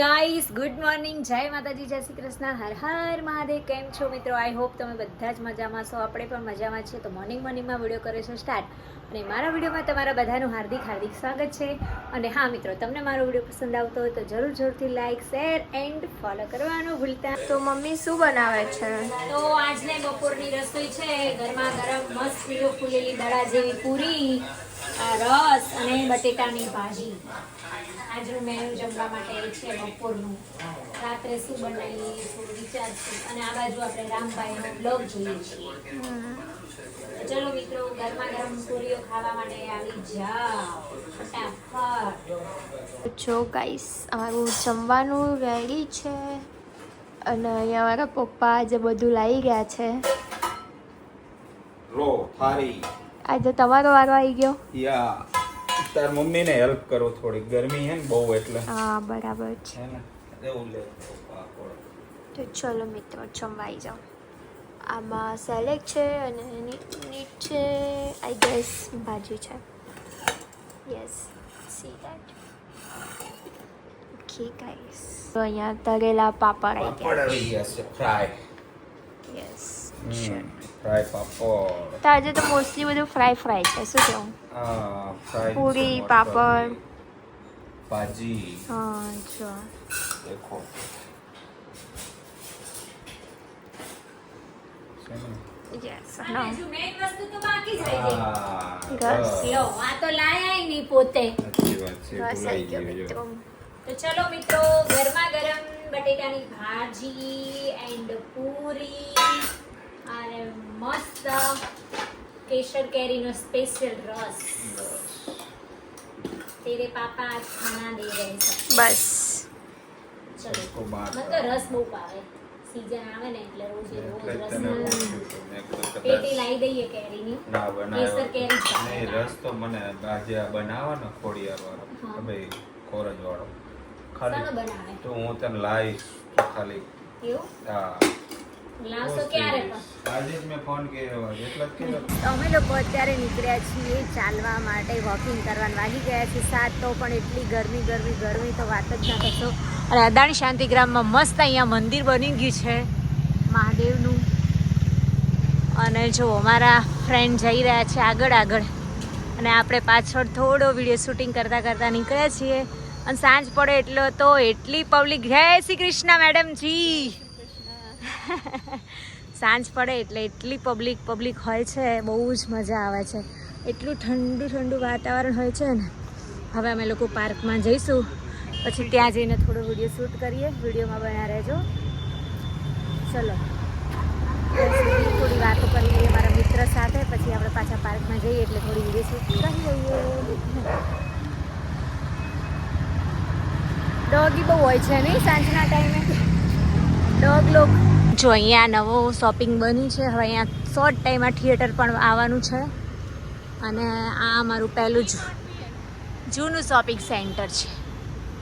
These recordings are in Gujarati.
ગાઈસ, ગુડ મોર્નિંગ, જય માતાજી, જય શ્રી કૃષ્ણ, હર હર મહાદેવ. કેમ છો મિત્રો? આઈ હોપ તમે બધા જ મજામાં છો. આપણે પણ મજામાં છીએ. તો મોર્નિંગમાં વિડીયો કરે છે સ્ટાર્ટ, અને મારા વિડીયોમાં તમારા બધાનું હાર્દિક સ્વાગત છે. અને હા મિત્રો, તમને મારો વિડીયો પસંદ આવતો હોય તો જરૂરથી લાઈક, શેર એન્ડ ફોલો કરવાનું ભૂલતા. તો મમ્મી શું બનાવે છે? તો આજને બપોરની રસોઈ છે ગરમા ગરમ મસ્ત ફૂલેલી દડા જેવી પૂરી, રસ અને બટેટાની ભાજી. આજનું મેનુ જમવા માટે છે બપોરનું. રાત્રે શું બનાવીએ થોડું વિચારશું. અને આ બાજુ આપણે રામભાઈનો બ્લોગ જોઈએ છીએ. ચલો મિત્રો, ગરમા ગરમ પૂરીઓ ખાવા માટે આવી જાઓ ફટાફટ. જો ગાઈસ, અમારું જમવાનું રેડી છે અને અહીંયા મારા પપ્પા આજે બધું લાવી ગયા છે. લો થારી આજે તમારો વારો આવી ગયો. યા તાર મમ્મીને હેલ્પ કરો થોડી, ગરમી હે ને બહુ એટલે. હા બરાબર છે. હે ને એવું લે પાપડ. તો ચલો મિત્રો, જમવા આવી જાઓ. આમાં સેલેડ છે અને નીચે આઈ ગેસ ભાજી છે. Yes, see that. Okay guys, તો અહીંયા તળેલા પાપડ આવી પાપડ આવી ગયા છે ફ્રાય. યસ. ફ્રાય પાપડ. તો આજે તો મોસ્ટલી બધું ફ્રાય છે. શું કહું? હા ફ્રાય પૂરી, પાપડ, ભાજી. હા જો દેખો યસ. હજુ મેઇન વસ્તુ તો બાકી જ રહી ગઈ. રસ. લો, આ તો લાયા ય નહીં પોતે. સાચી વાત છે, રસ ભૂલાઈ આવી ગયો ગયું જો. મિત્રો. તો ચલો મિત્રો, ગરમા ગરમ બટેટાની ભાજી એન્ડ પૂરી અને મસ્ત કેસર કેરીનો સ્પેશિયલ રસ. તેરે પાપા આજ ખાના દે રહે છે. બસ. ચલો, इसको बात મને તો રસ બહુ ભાવે. સીઝન આવે ને એટલે રોજ એટલે રસ તને પૂછ્યું તો મેં કીધું પેટી કદાચ લાવી દઈએ કેરીની. ના કેસર કેરી જ બનાવ્યો ભાવે. નહીં, રસ તો મને આજે આ બનાવો ને ખોડિયાર વાળો, હા. ભાઈ કોરજ વાળો શાનો ખાલી બનાવે? તો હું તને લાવીશ ખાલી. એવું હા લાવશો ક્યારે પણ? આજે જ મેં ફોન કર્યો, એટલે જ કીધું. અમે લોકો અત્યારે નીકળ્યા છીએ ચાલવા માટે, વોકિંગ કરવાનું. વાગી ગયા છે 7, તો પણ એટલી ગરમી તો વાત જ ના કરશો. અને અદાણી શાંતિગ્રામમાં મસ્ત અહીંયા મંદિર બની ગયું છે મહાદેવનું. અને જો અમારા ફ્રેન્ડ જઈ રહ્યા છે આગળ અને આપણે પાછળ થોડો વિડીયો શૂટિંગ કરતા નીકળ્યા છીએ. અને સાંજ પડે એટલે તો એટલી પબ્લિક. જય શ્રી કૃષ્ણ મેડમજી. સાંજ પડે એટલે એટલી પબ્લિક હોય છે, બહુ જ મજા આવે છે. એટલું ઠંડુ વાતાવરણ હોય છે ને. હવે અમે લોકો પાર્કમાં જઈશું, પછી ત્યાં જઈને થોડો વિડીયો શૂટ કરીએ. વિડીયોમાં બન્યા રહેજો. ચલો, થોડી વાતો કરી લઈએ મારા મિત્ર સાથે, પછી આપણે પાછા પાર્કમાં જઈએ એટલે થોડી વિડીયો શૂટ કરી લઈએ. ડોગી બહુ હોય છે નહીં સાંજના ટાઈમે, ડોગ લોક. જો અહીંયા નવો શોપિંગ બન્યું છે. હવે અહીંયા શોર્ટ ટાઈમમાં થિયેટર પણ આવવાનું છે. અને આ અમારું પહેલું જૂનું શોપિંગ सेंटर છે.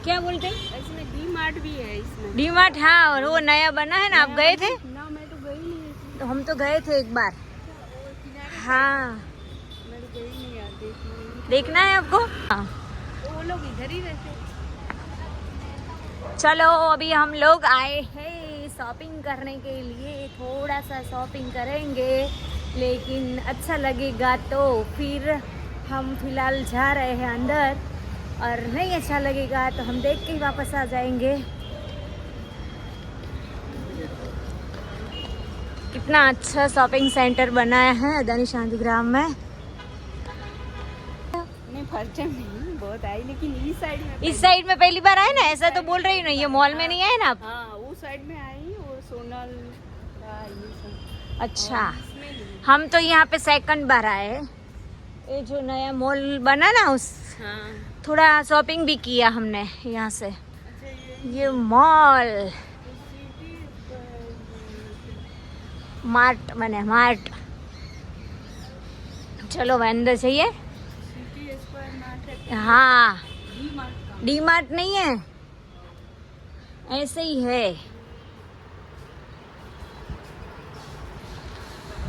क्या बोलते हैं? इसमें डी मार्ट भी है इसमें। डी मार्ट, हाँ, वो नया बना है ना, आप गए थे? ना मैं तो गई नहीं, तो हम तो गए थे एक बार. हाँ, मैं तो गई नहीं यार देखने। देखना है आपको? हाँ. तो वो लोग इधर ही रहते हैं। चलो, अभी हम लोग आए हैं शॉपिंग करने के लिए. थोड़ा सा शॉपिंग करेंगे, लेकिन अच्छा लगेगा तो फिर हम फिलहाल जा रहे हैं अंदर. और नहीं अच्छा लगेगा तो हम देख के ही वापस आ जाएंगे. कितना अच्छा शॉपिंग सेंटर बनाया है अदानी शांतिग्राम में. नहीं फर्चन नहीं बहुत आई, लेकिन इस साइड में इस साइड में पहली बार आए ना, ऐसा तो बोल रही हूँ ना. ये मॉल में नहीं आए ना आप? हाँ वो साइड में आई, वो सोनल का ये सब। अच्छा, इसमें नहीं। हम तो यहाँ पे सेकंड बार आए हैं. ये जो नया मॉल बना ना, उस हाँ थोड़ा शॉपिंग भी किया हमने यहाँ से. अच्छा ये मॉल मार्ट बने, मार्ट. चलो भाई अंदर चाहिए. सिटी स्क्वायर मार्ट है, हाँ, डी मार्ट का। डी मार्ट नहीं है, ऐसे ही है.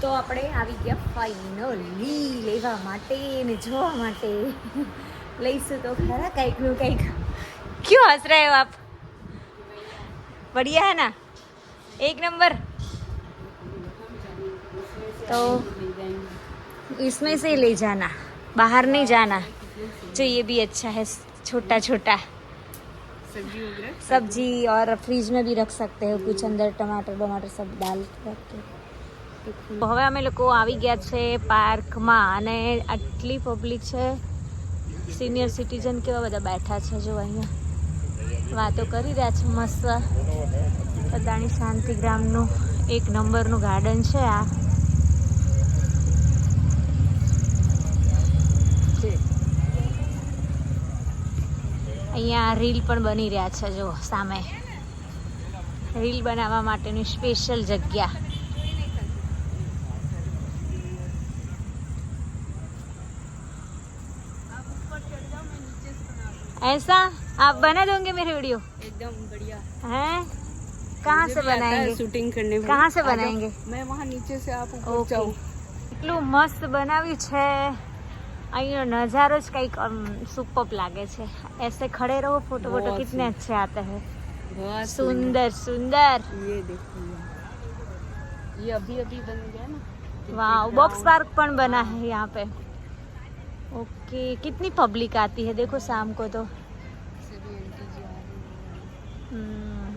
તો આપણે આવી ગયા ફાઇનલી લેવા માટે ને જોવા માટે. લઈશું તો ખરા કંઈક નું કંઈક. ક્यों हंस रहे हो आप? बढ़िया है ना, एक नंबर। तो इसमें से ले जाना, बाहर नहीं जाना। जो ये भी अच्छा है, छोटा छोटा सब्जी वगैरह सब्जी, और फ्रीज में भी रख सकते हो कुछ અંદર ટમાટર सब डाल के। તો હવે અમે લોકો આવી ગયા છે પાર્કમાં અને આટલી પબ્લિક છે, સિનિયર સિટીઝન કેવા બધા બેઠા છે જો અહીંયા વાતો કરી રહ્યા છે મસ્ત. અદાણી શાંતિગ્રામનું એક નંબરનું ગાર્ડન છે આ. અહીંયા રીલ પણ બની રહ્યા છે જો સામે, રીલ બનાવવા માટેની સ્પેશિયલ જગ્યા. ऐसा आप बना दोगे मेरे वीडियो? एकदम बढ़िया हैं? कहाँ से बनाएंगे? शूटिंग करने में कहाँ से बनाएंगे? मैं वहाँ नीचे से आप ऊपर ओके. जाओ. એટલું મસ્ત બનાવ્યું છે અહીંનો નજારો જ કંઈક સુપર લાગે છે. ऐसे खड़े रहो, फोटो वोटो बहुत कितने अच्छे आते हैं. बहुत सुंदर सुंदर. ये देखिए, ये अभी अभी बन गया ना. वाह, बॉक्स पार्क पण बना है यहाँ पे. ओके, कितनी पब्लिक आती है देखो शाम को तो. सभी आंटी जी आ रही हैं.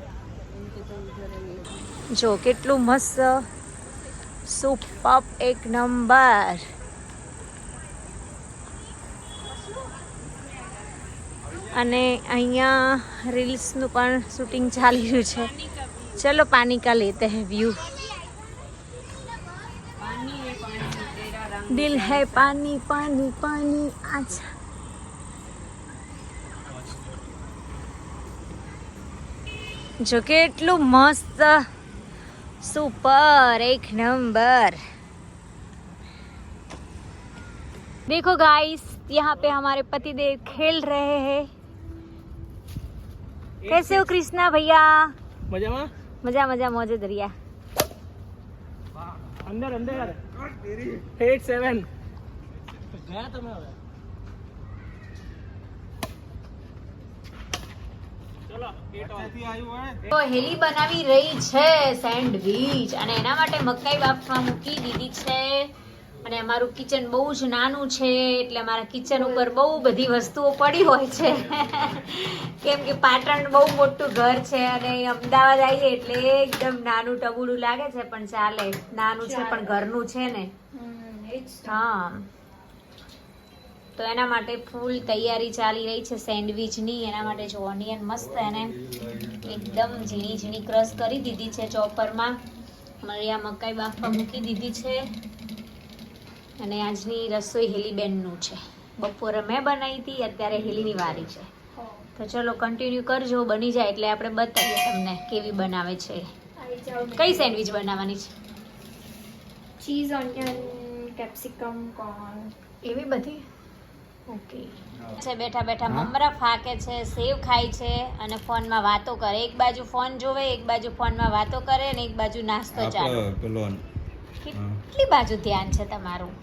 उनके तो उधर है ये. જો કેટલું મસ્ત, સુપર, એક નંબર. અને અહીંયા રીલ્સનું પણ શૂટિંગ ચાલી રહ્યું છે. ચલો પાણી કા લેતે હૈ વ્યૂ. पानी है, पानी तेरा रंग. દિલ હૈ પાણી પાણી પાણી. अच्छा, જો કેટલું મસ્ત, सुपर, एक नंबर. देखो गाइस, यहाँ पे हमारे पतिदेव खेल रहे हैं. कैसे हो कृष्णा भैया? મજામાં मजा मजा मौजे दरिया. અંદર અંદર 87 ગયા તમે હવે ચલો 8 તો હેલી બનાવી રહી છે સેન્ડવીચ, અને એના માટે મકાઈ બાફવા મૂકી દીધી છે. અને અમારું કિચન બહુ જ નાનું છે, એટલે અમારા કિચન ઉપર બહુ બધી વસ્તુઓ પડી હોય છે. કેમ કે પાટણ બહુ મોટું ઘર છે અને અમદાવાદ આવીએ એટલે એકદમ નાનું ટબુડું લાગે છે, પણ ચાલે. નાનું છે પણ ઘરનું છે ને. હા, તો એના માટે ફૂલ તૈયારી ચાલી રહી છે સેન્ડવીચની. એના માટે જો ઓનિયન મસ્ત એને એકદમ ઝીણી ઝીણી ક્રશ કરી દીધી છે ચોપરમાં. મળ્યા મકાઈ બાફવા મૂકી દીધી છે. અને આજની રસોઈ હેલીબેનનું છે. બપોરે મેં બનાવી હતી, અત્યારે હેલીની વારી છે. તો ચલો કન્ટિન્યુ કરજો, બની જાય એટલે આપણે બતાવીએ તમને કેવી બનાવે છે. કઈ સેન્ડવીચ બનાવવાની છે? Cheese, onion, capsicum, corn. એવી બધી? ઓકે. છે બેઠા બેઠા મમરા ફાકે છે, સેવ ખાય છે અને ફોનમાં વાતો કરે. એક બાજુ ફોન જોવે, એક બાજુ ફોનમાં વાતો કરે અને એક બાજુ નાસ્તો ચાલે. કેટલી બાજુ ધ્યાન છે તમારું?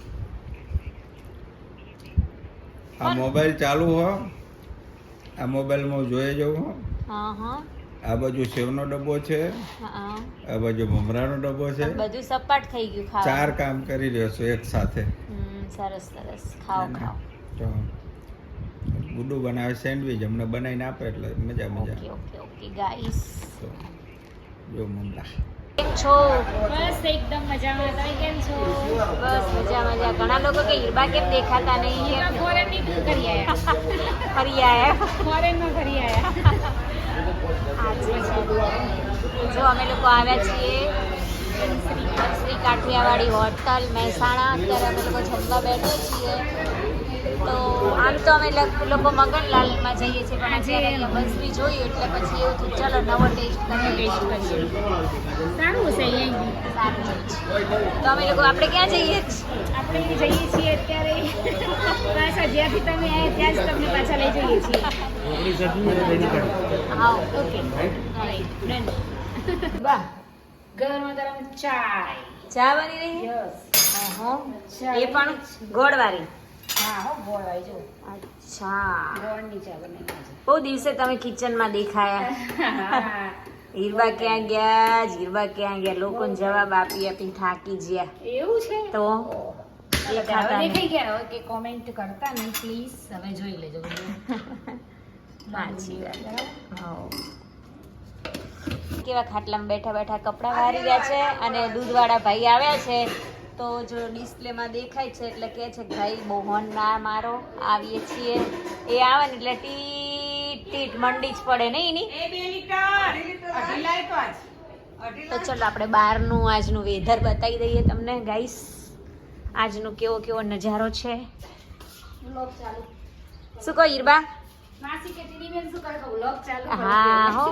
આ મોબાઈલ ચાલુ હો, આ મોબાઈલમાં જોઈએ જવું. હા હા આ બાજુ સેવનો ડબ્બો છે, હા. આ બાજુ મમરાનો ડબ્બો છે. બધું સપાટ થઈ ગયું ખાવા. 4 કામ કરી રહ્યો છું એક સાથે. સરસ સરસ. ખાઓ ખાઓ. તો ગુડ્ડુ બનાવે સેન્ડવીચ, અમને બનાવીને આપે એટલે મજા મજા. Okay okay okay guys. તો જો મમરા કેમ છો? બસ એકદમ મજામાં. તમે કેમ છો? બસ મજા મજા. ઘણા લોકો કે હીરબા કેમ દેખાતા નહીં? કેમ ફોરેન ની કરી આયા? ફરી આયા? ફોરેન માં ફરી આયા. જો અમે લોકો આવ્યા છીએ શ્રી કાઠિયાવાડી હોટલ મહેસાણા. અત્યારે અમે લોકો જમવા બેઠા છીએ. તો આમ તો અમે લોકો મગનલાલમાં જઈએ છીએ, પણ આજે અહીંયા બસરી જોયું એટલે પછી એવું થયું ચલો નવો ટેસ્ટ કરીએ. સારું છે અહીંયા. સારું છે. તો અમે લોકો આપણે ક્યાં જઈએ છીએ? આપણે જઈએ છીએ અત્યારે પાછા જ્યાંથી તમે આવ્યા ત્યાં જ તમને પાછા લઈ જઈએ છીએ. હા ઓકે રાઈટ ડન. વાહ, ગરમા ગરમ ચાય. ચા બની રહી? યસ. એ પણ ગોળવાળી? હા હો, ગોળવાળી જો. અચ્છા, ગોળની ચા બનાવી છે. બહુ દિવસે તમે કિચનમાં દેખાયા. હીરબા ક્યાં ગયા હીરબા ક્યાં ગયા લોકોને જવાબ આપી આપીને થાકી ગયા એવું છે તો એ ખાતા નહીં. દેખાઈ ગયા હોય કે કોમેન્ટ કરતા નહીં પ્લીઝ હવે જોઈ લેજો સાચી વાત. હોવ. કેવા ખાટલામાં બેઠા બેઠા કપડાં વારી રહ્યા છે અને દૂધવાળા ભાઈ આવ્યા છે તો જો ડિસ્પ્લેમાં દેખાય છે એટલે કહે છે કે ભાઈ બહુ હોર્ન ના મારો આવીએ છીએ એ આવે ને એટલે ટીટ ટીટ મંડી જ પડે નહીં ની તો ચલો આપણે બહારનું આજનું વેધર બતાવી દઈએ તમને ગાઈસ આજનો કેવો કેવો નજારો છે વ્લોગ ચાલુ શું કહો હીરબા માસી કે ટીવી બેન શું કરે વ્લોગ ચાલુ હા હો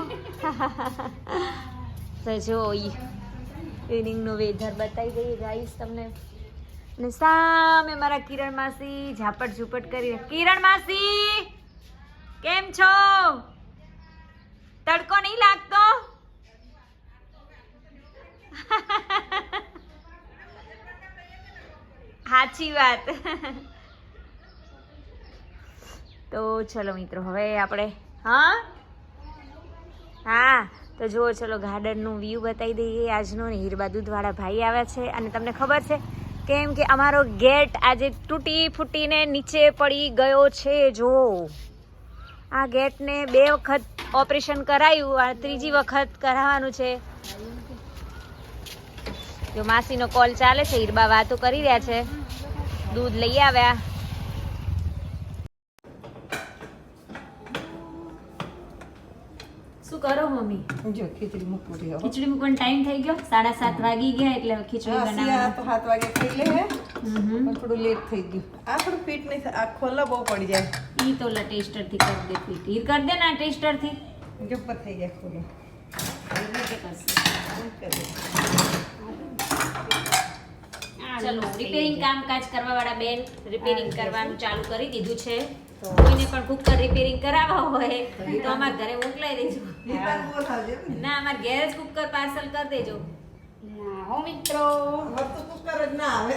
તો જો ઇવનિંગનું વેધર બતાવી દઈએ ગાઈસ તમને અને સામે મારા કિરણ માસી ઝાપટ ઝૂપટ કરી કિરણ માસી કેમ છો તડકો નહીં લાગતો સાચી વાત તો ચલો મિત્રો હવે આપણે હા તો જુઓ ચલો ગાર્ડનનું વ્યૂ બતાવી દઈએ આજનો ને હીરબા દૂધવાળા ભાઈ આવ્યા છે અને તમને ખબર છે કેમ કે અમારો ગેટ આજે તૂટી ફૂટીને નીચે પડી ગયો છે જો આ ગેટને 2 વખત ઓપરેશન કરાયું આ ત્રીજી વખત કરાવવાનું છે જો માસીનો કોલ ચાલે છે હીરબા વાતો કરી રહ્યા છે દૂધ લઈ આવ્યા શું કરો મમ્મી જો ખીચડી મૂકવું રહ્યો ખીચડી મૂકવાનો ટાઈમ થઈ ગયો 7:30 વાગી ગયા એટલે હવે ખીચડી બનાવવાની તો 7 વાગે ખાઈ લે હે પણ થોડું લેટ થઈ ગયું આ થોડું ફીટ નહીં આ ખોલા બહુ પડી જાય ઈ તો લા ટેસ્ટર થી કરી દે ફીટ હીર કરી દે ના ટેસ્ટર થી જબ્બર થઈ જાય ખોલો ચલો રિપેરિંગ કામકાજ કરવા વાળા બેન રિપેરિંગ કરવાનું ચાલુ કરી દીધું છે કોઈને પણ કુકર રિપેરિંગ કરાવવા હોય તો અમારા ઘરે મોકલાઈ દેજો ના અમારા ઘેર જ કુકર પાર્સલ કરી દેજો હો મિત્રો તો કુકર જ ના આવે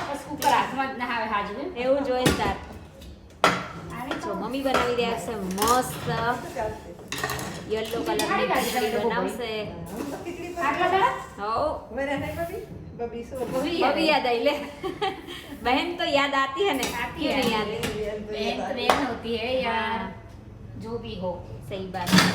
બસ કુકર હાથમાં જ ના આવે હાજુ એવું જોઈદાર જો મમ્મી બનાવી રહ્યા છે મસ્ત યલો કલરની ખીચડી બનાવશે આટલા દાડા હો મેરે નહીં બબી બબી સો अभी याद आई ले बहन तो याद आती है ना आती क्यों है। नहीं आती बहन तो बहन होती है यार जो भी हो सही बात है